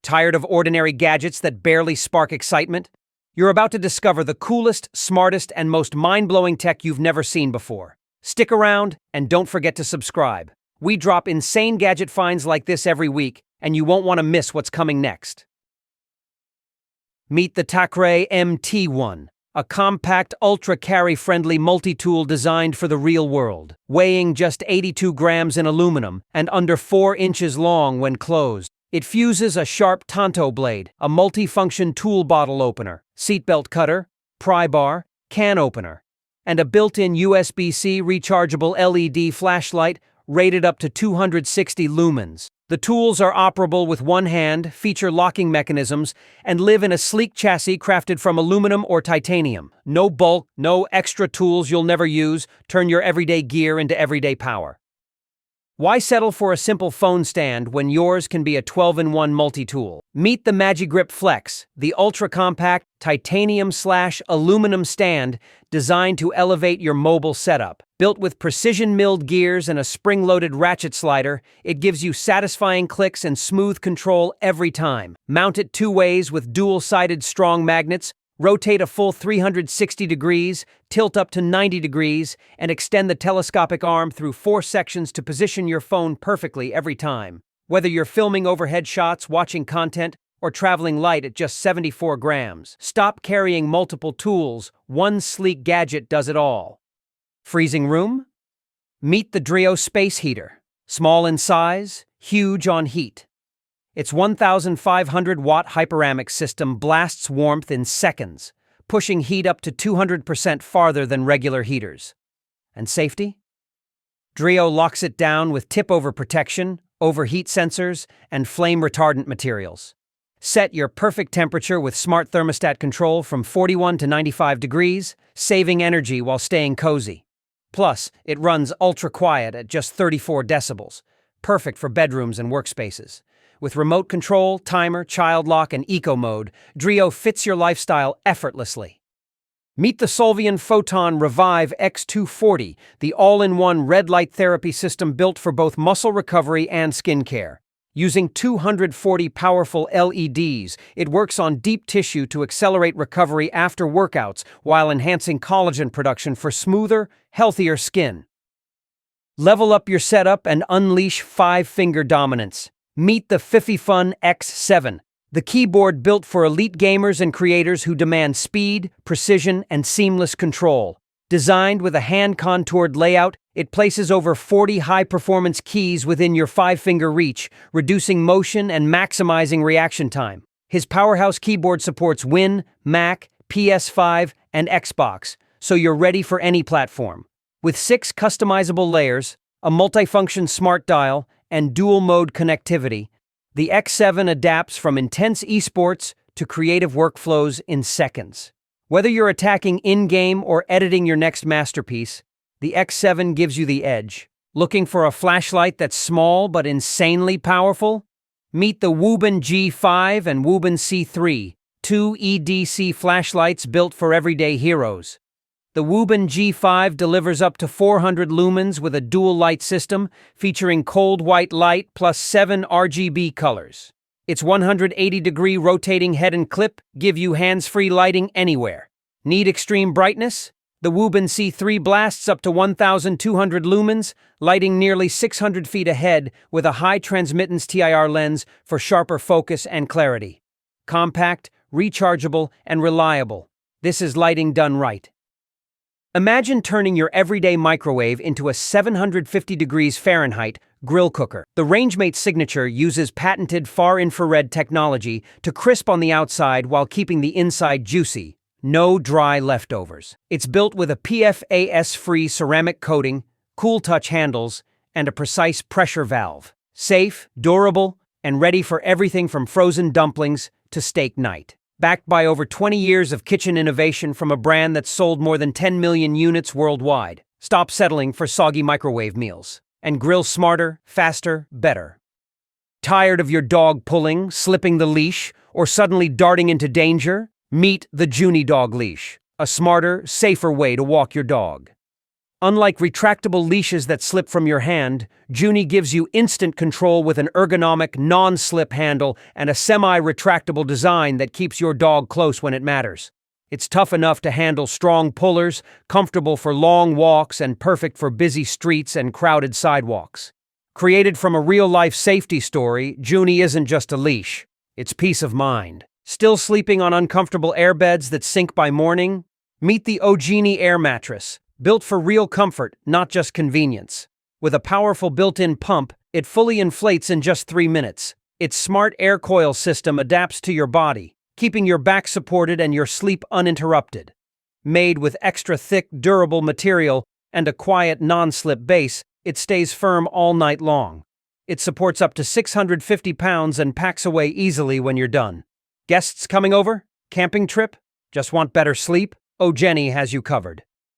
Tired of ordinary gadgets that barely spark excitement? You're about to discover the coolest, smartest, and most mind-blowing tech you've never seen before. Stick around and don't forget to subscribe. We drop insane gadget finds like this every week, and you won't want to miss what's coming next. Meet the Tacray MT1, a compact, ultra-carry-friendly multi-tool designed for the real world. Weighing just 82 grams in aluminum and under 4 inches long when closed, it fuses a sharp tanto blade, a multi-function tool bottle opener, seatbelt cutter, pry bar, can opener, and a built-in USB-C rechargeable LED flashlight rated up to 260 lumens. The tools are operable with one hand, feature locking mechanisms, and live in a sleek chassis crafted from aluminum or titanium. No bulk, no extra tools you'll never use. Turn your everyday gear into everyday power. Why settle for a simple phone stand when yours can be a 12-in-1 multi-tool? Meet the MagiGrip Flex, the ultra-compact titanium/aluminum stand designed to elevate your mobile setup. Built with precision-milled gears and a spring-loaded ratchet slider, it gives you satisfying clicks and smooth control every time. Mount it 2 ways with dual-sided strong magnets. Rotate a full 360 degrees, tilt up to 90 degrees, and extend the telescopic arm through 4 sections to position your phone perfectly every time. Whether you're filming overhead shots, watching content, or traveling light at just 74 grams, stop carrying multiple tools. One sleek gadget does it all. Freezing room? Meet the Dreo space heater. Small in size, huge on heat. Its 1,500-watt hyperamic system blasts warmth in seconds, pushing heat up to 200% farther than regular heaters. And safety? Dreo locks it down with tip-over protection, overheat sensors, and flame-retardant materials. Set your perfect temperature with smart thermostat control from 41 to 95 degrees, saving energy while staying cozy. Plus, it runs ultra-quiet at just 34 decibels, perfect for bedrooms and workspaces. With remote control, timer, child lock, and eco mode, Dreo fits your lifestyle effortlessly. Meet the Solvian Photon Revive X240, the all-in-one red light therapy system built for both muscle recovery and skincare. Using 240 powerful LEDs, it works on deep tissue to accelerate recovery after workouts while enhancing collagen production for smoother, healthier skin. Level up your setup and unleash 5-finger dominance. Meet the FifiFun X7, the keyboard built for elite gamers and creators who demand speed, precision, and seamless control. Designed with a hand-contoured layout, it places over 40 high-performance keys within your 5-finger reach, reducing motion and maximizing reaction time. His powerhouse keyboard supports Win, Mac, PS5, and Xbox, so you're ready for any platform. With 6 customizable layers, a multifunction smart dial, and dual-mode connectivity, the X7 adapts from intense esports to creative workflows in seconds. Whether you're attacking in-game or editing your next masterpiece, the X7 gives you the edge. Looking for a flashlight that's small but insanely powerful? Meet the Woobin G5 and Woobin C3, 2 EDC flashlights built for everyday heroes. The Woobin G5 delivers up to 400 lumens with a dual light system featuring cold white light plus 7 RGB colors. Its 180-degree rotating head and clip give you hands-free lighting anywhere. Need extreme brightness? The Woobin C3 blasts up to 1,200 lumens, lighting nearly 600 feet ahead with a high transmittance TIR lens for sharper focus and clarity. Compact, rechargeable, and reliable. This is lighting done right. Imagine turning your everyday microwave into a 750 degrees Fahrenheit grill cooker. The Rangemate signature uses patented far-infrared technology to crisp on the outside while keeping the inside juicy. No dry leftovers. It's built with a PFAS-free ceramic coating, cool touch handles, and a precise pressure valve. Safe, durable, and ready for everything from frozen dumplings to steak night. Backed by over 20 years of kitchen innovation from a brand that's sold more than 10 million units worldwide. Stop settling for soggy microwave meals and grill smarter, faster, better. Tired of your dog pulling, slipping the leash, or suddenly darting into danger? Meet the Junie Dog Leash, a smarter, safer way to walk your dog. Unlike retractable leashes that slip from your hand, Junie gives you instant control with an ergonomic, non-slip handle and a semi-retractable design that keeps your dog close when it matters. It's tough enough to handle strong pullers, comfortable for long walks, and perfect for busy streets and crowded sidewalks. Created from a real-life safety story, Junie isn't just a leash. It's peace of mind. Still sleeping on uncomfortable airbeds that sink by morning? Meet the Ogenie Air Mattress, built for real comfort, not just convenience. With a powerful built-in pump, it fully inflates in just 3 minutes. Its smart air coil system adapts to your body, keeping your back supported and your sleep uninterrupted. Made with extra thick, durable material and a quiet, non-slip base, it stays firm all night long. It supports up to 650 pounds and packs away easily when you're done. Guests coming over? Camping trip? Just want better sleep? Ogenie has you covered.